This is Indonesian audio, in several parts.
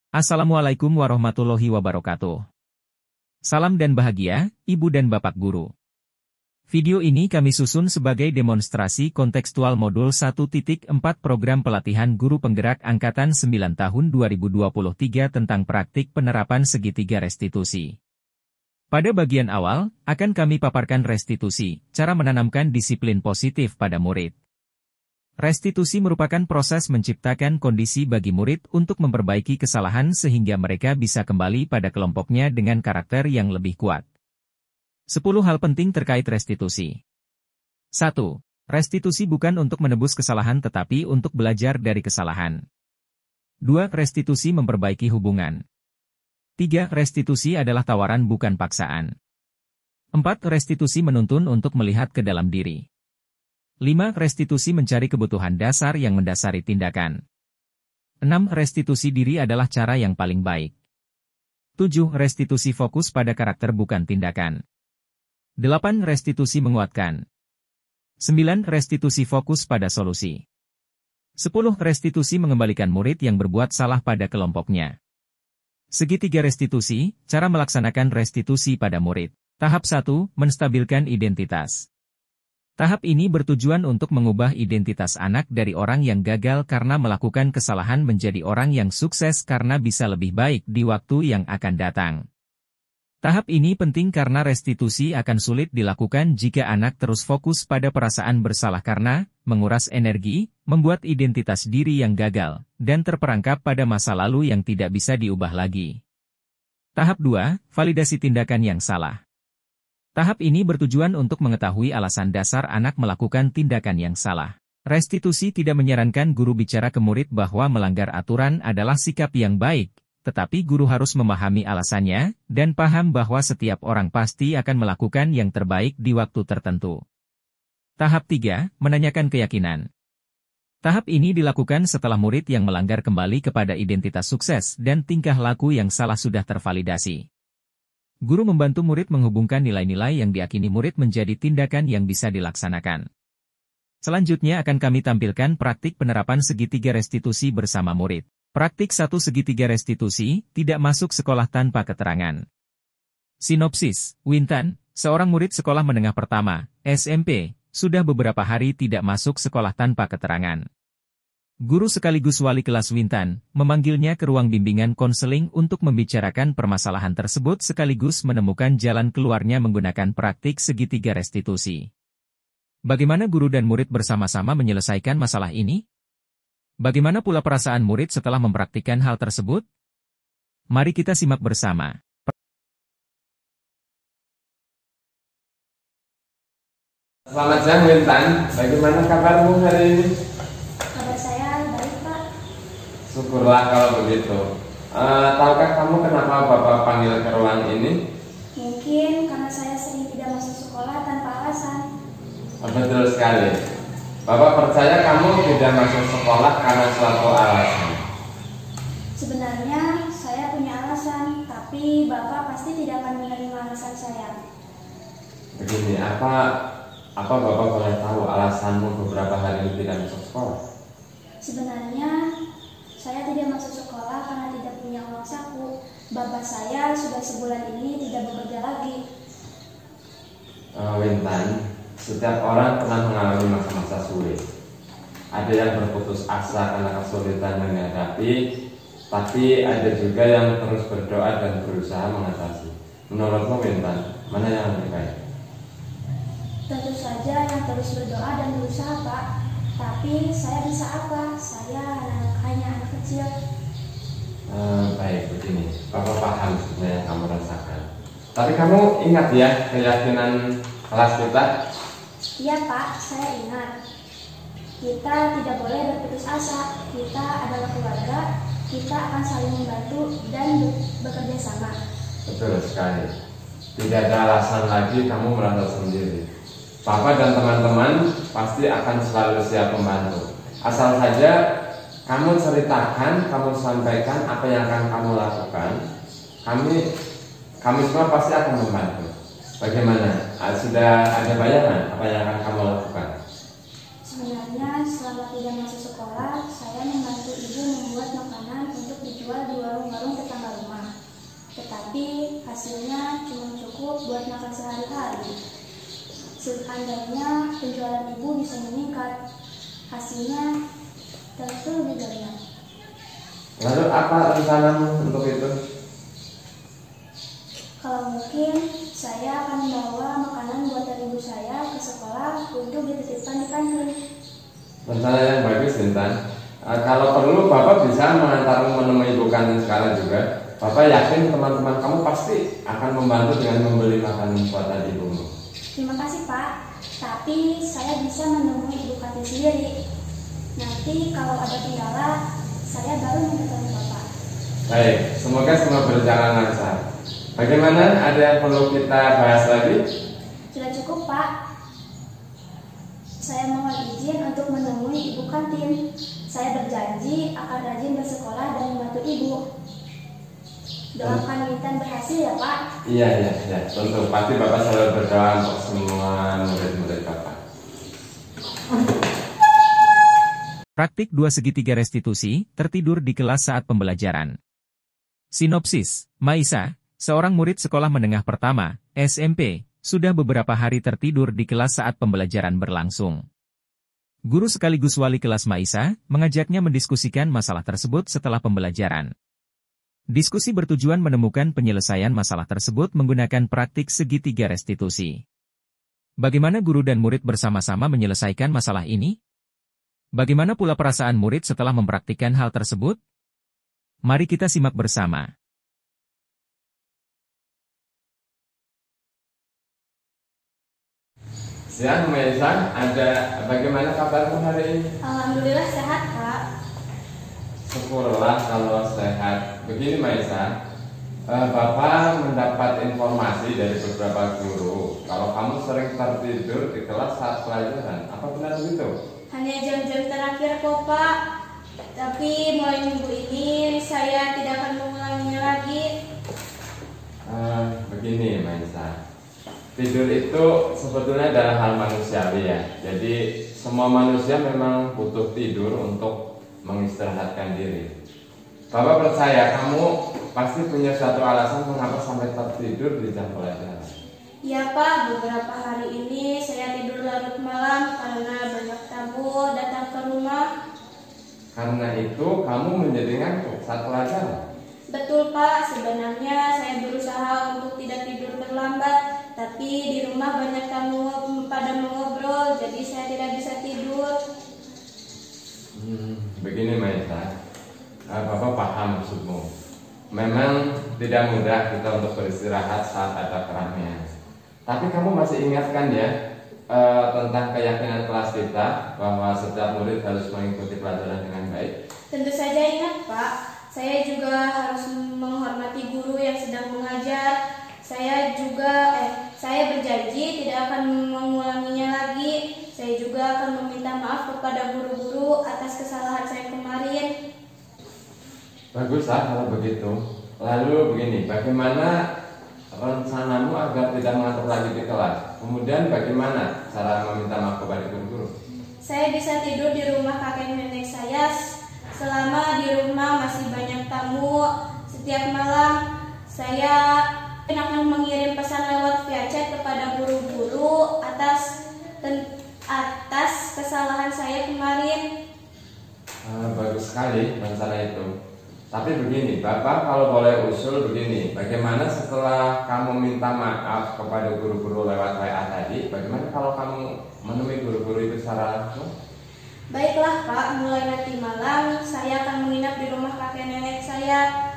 Assalamualaikum warahmatullahi wabarakatuh. Salam dan bahagia, Ibu dan Bapak Guru. Video ini kami susun sebagai demonstrasi kontekstual modul 1.4 program pelatihan guru penggerak angkatan 9 tahun 2023 tentang praktik penerapan segitiga restitusi. Pada bagian awal, akan kami paparkan restitusi, cara menanamkan disiplin positif pada murid. Restitusi merupakan proses menciptakan kondisi bagi murid untuk memperbaiki kesalahan sehingga mereka bisa kembali pada kelompoknya dengan karakter yang lebih kuat. 10 hal penting terkait restitusi. 1. Restitusi bukan untuk menebus kesalahan tetapi untuk belajar dari kesalahan. 2. Restitusi memperbaiki hubungan. 3. Restitusi adalah tawaran bukan paksaan. 4. Restitusi menuntun untuk melihat ke dalam diri. 5. Restitusi mencari kebutuhan dasar yang mendasari tindakan. 6. Restitusi diri adalah cara yang paling baik. 7. Restitusi fokus pada karakter bukan tindakan. 8. Restitusi menguatkan. 9. Restitusi fokus pada solusi. 10. Restitusi mengembalikan murid yang berbuat salah pada kelompoknya. Segitiga restitusi, cara melaksanakan restitusi pada murid. Tahap 1. Menstabilkan identitas. Tahap ini bertujuan untuk mengubah identitas anak dari orang yang gagal karena melakukan kesalahan menjadi orang yang sukses karena bisa lebih baik di waktu yang akan datang. Tahap ini penting karena restitusi akan sulit dilakukan jika anak terus fokus pada perasaan bersalah karena menguras energi, membuat identitas diri yang gagal, dan terperangkap pada masa lalu yang tidak bisa diubah lagi. Tahap 2. Validasi tindakan yang salah. Tahap ini bertujuan untuk mengetahui alasan dasar anak melakukan tindakan yang salah. Restitusi tidak menyarankan guru bicara ke murid bahwa melanggar aturan adalah sikap yang baik, tetapi guru harus memahami alasannya, dan paham bahwa setiap orang pasti akan melakukan yang terbaik di waktu tertentu. Tahap 3. Menanyakan keyakinan. Tahap ini dilakukan setelah murid yang melanggar kembali kepada identitas sukses dan tingkah laku yang salah sudah tervalidasi. Guru membantu murid menghubungkan nilai-nilai yang diyakini murid menjadi tindakan yang bisa dilaksanakan. Selanjutnya akan kami tampilkan praktik penerapan segitiga restitusi bersama murid. Praktik 1 segitiga restitusi, tidak masuk sekolah tanpa keterangan. Sinopsis, Wintan, seorang murid sekolah menengah pertama, SMP, sudah beberapa hari tidak masuk sekolah tanpa keterangan. Guru sekaligus wali kelas Wintan, memanggilnya ke ruang bimbingan konseling untuk membicarakan permasalahan tersebut sekaligus menemukan jalan keluarnya menggunakan praktik segitiga restitusi. Bagaimana guru dan murid bersama-sama menyelesaikan masalah ini? Bagaimana pula perasaan murid setelah mempraktikkan hal tersebut? Mari kita simak bersama. Selamat siang Wintan, bagaimana kabarmu hari ini? Syukurlah kalau begitu. Tahukah kamu kenapa Bapak panggil ke ruang ini? Mungkin karena saya sering tidak masuk sekolah tanpa alasan. Betul sekali. Bapak percaya kamu tidak masuk sekolah karena suatu alasan. Sebenarnya saya punya alasan, tapi Bapak pasti tidak akan menerima alasan saya. Begini, apa Bapak boleh tahu alasanmu beberapa hari ini tidak masuk sekolah? Sebenarnya saya tidak masuk sekolah karena tidak punya uang saku. Bapak saya sudah sebulan ini tidak bekerja lagi. Wintan, setiap orang pernah mengalami masa-masa sulit. Ada yang berputus asa karena kesulitan menghadapi, tapi ada juga yang terus berdoa dan berusaha mengatasi. Menurutmu Wintan, mana yang lebih baik? Tentu saja yang terus berdoa dan berusaha, Pak. Tapi saya bisa apa? Saya hanya anak kecil. Baik, begini. Bapak paham sebenarnya yang kamu rasakan. Tapi kamu ingat ya keyakinan kelas kita? Iya Pak, saya ingat. Kita tidak boleh berputus asa. Kita adalah keluarga. Kita akan saling membantu dan bekerja sama. Betul sekali. Tidak ada alasan lagi kamu merasa sendiri. Bapak dan teman-teman pasti akan selalu siap membantu. Asal saja kamu ceritakan, kamu sampaikan apa yang akan kamu lakukan. Kami semua pasti akan membantu. Bagaimana? Sudah ada bayangan apa yang akan kamu lakukan? Sebenarnya selama tidak masuk sekolah, saya membantu ibu membuat makanan untuk dijual dijual di warung-warung tetangga rumah. Tetapi hasilnya cuma cukup buat makan sehari-hari. Seandainya penjualan ibu bisa meningkat, hasilnya tentu lebih banyak. Lalu apa rencanamu untuk itu? Kalau mungkin, saya akan membawa makanan buatan ibu saya ke sekolah untuk dititipkan di kantin. Rencana yang bagus, Intan. Kalau perlu, Bapak bisa mengantarmu menemui ibu kantin sekarang juga. Bapak yakin teman-teman kamu pasti akan membantu dengan membeli makanan buatan ibumu. Terima kasih, Pak. Tapi saya bisa menemui ibu kantin sendiri. Nanti kalau ada kendala, saya baru menghubungi Bapak. Baik, semoga semua berjalan lancar. Bagaimana? Ada yang perlu kita bahas lagi? Sudah cukup, Pak. Saya mohon izin untuk menemui ibu kantin. Saya berjanji akan rajin bersekolah dan membantu ibu. Doakan Intan berhasil ya, Pak. Iya, tentu. Pasti Bapak selalu berdoa untuk semua murid-murid Bapak. Praktik 2 segitiga restitusi, tertidur di kelas saat pembelajaran. Sinopsis, Maisa, seorang murid sekolah menengah pertama, SMP, sudah beberapa hari tertidur di kelas saat pembelajaran berlangsung. Guru sekaligus wali kelas Maisa, mengajaknya mendiskusikan masalah tersebut setelah pembelajaran. Diskusi bertujuan menemukan penyelesaian masalah tersebut menggunakan praktik segitiga restitusi. Bagaimana guru dan murid bersama-sama menyelesaikan masalah ini? Bagaimana pula perasaan murid setelah mempraktikkan hal tersebut? Mari kita simak bersama. Siang, Maisa. Bagaimana kabarmu hari ini? Alhamdulillah sehat, Pak. Syukurlah kalau sehat. Begini, Maisa. Bapak mendapat informasi dari beberapa guru kalau kamu sering tertidur di kelas saat pelajaran. Apa benar begitu? Hanya jam-jam terakhir kok, Pak. Tapi mulai minggu ini saya tidak akan mengulanginya lagi. Begini, Maisa. Tidur itu sebetulnya adalah hal manusiawi ya. Jadi semua manusia memang butuh tidur untuk mengistirahatkan diri. Bapak percaya kamu pasti punya suatu alasan mengapa sampai tertidur di jam pelajaran. Ya, Pak, beberapa hari ini saya tidur larut malam karena banyak tamu datang ke rumah. Karena itu kamu menjadi ngantuk saat pelajaran. Betul, Pak, sebenarnya saya berusaha untuk tidak tidur terlambat, tapi di rumah banyak tamu pada mengobrol, jadi saya tidak bisa tidur. Begini, Maisa. Bapak paham maksudmu. Memang tidak mudah kita untuk beristirahat saat ada keramaian. Tapi kamu masih ingatkan ya tentang keyakinan kelas kita bahwa setiap murid harus mengikuti pelajaran dengan baik? Tentu saja ingat, Pak. Saya juga harus menghormati guru yang sedang mengajar. Saya berjanji tidak akan mengulanginya lagi. Saya juga akan meminta maaf kepada guru-guru atas kesalahan saya kemarin. Baguslah kalau begitu. Lalu begini, bagaimana rencanamu agar tidak mengantuk lagi di kelas? Kemudian bagaimana cara meminta maaf kepada guru-guru? Saya bisa tidur di rumah kakek nenek saya selama di rumah masih banyak tamu. Setiap malam saya akan mengirim pesan lewat via chat kepada guru-guru atas kesalahan saya kemarin. Bagus sekali rencana itu. Tapi begini, Bapak kalau boleh usul begini, bagaimana setelah kamu minta maaf kepada guru-guru lewat WA tadi, bagaimana kalau kamu menemui guru-guru itu secara langsung? Baiklah, Pak, mulai nanti malam saya akan menginap di rumah kakek nenek saya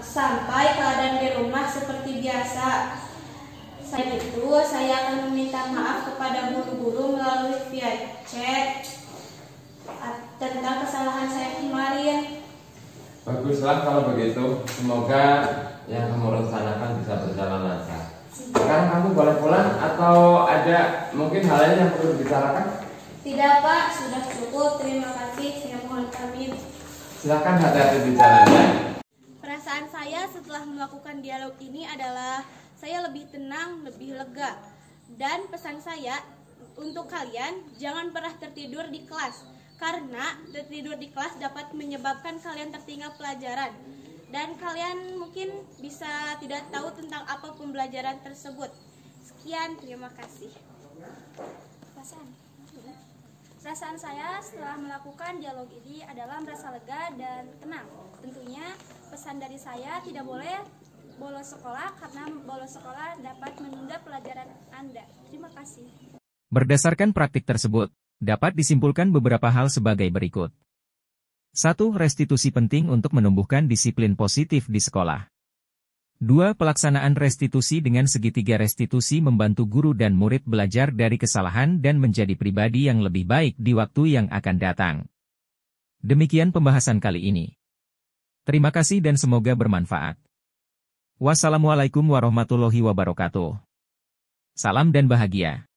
sampai keadaan di rumah seperti biasa. Selain itu, saya akan meminta maaf kepada guru-guru melalui via chat tentang kesalahan saya kemarin. Baguslah kalau begitu. Semoga yang kamu rencanakan bisa berjalan lancar. Sekarang kamu boleh pulang atau ada mungkin hal lain yang perlu dibicarakan? Tidak, Pak, sudah cukup. Terima kasih. Saya mohon pamit. Silakan hati-hati di jalannya. Perasaan saya setelah melakukan dialog ini adalah saya lebih tenang, lebih lega. Dan pesan saya untuk kalian, jangan pernah tertidur di kelas. karena tidur di kelas dapat menyebabkan kalian tertinggal pelajaran dan kalian mungkin bisa tidak tahu tentang apa pembelajaran tersebut. Sekian, terima kasih. Perasaan saya setelah melakukan dialog ini adalah merasa lega dan tenang. Tentunya pesan dari saya tidak boleh bolos sekolah karena bolos sekolah dapat menunda pelajaran Anda. Terima kasih. Berdasarkan praktik tersebut, dapat disimpulkan beberapa hal sebagai berikut. 1. Restitusi penting untuk menumbuhkan disiplin positif di sekolah. 2. Pelaksanaan restitusi dengan segitiga restitusi membantu guru dan murid belajar dari kesalahan dan menjadi pribadi yang lebih baik di waktu yang akan datang. Demikian pembahasan kali ini. Terima kasih dan semoga bermanfaat. Wassalamualaikum warahmatullahi wabarakatuh. Salam dan bahagia.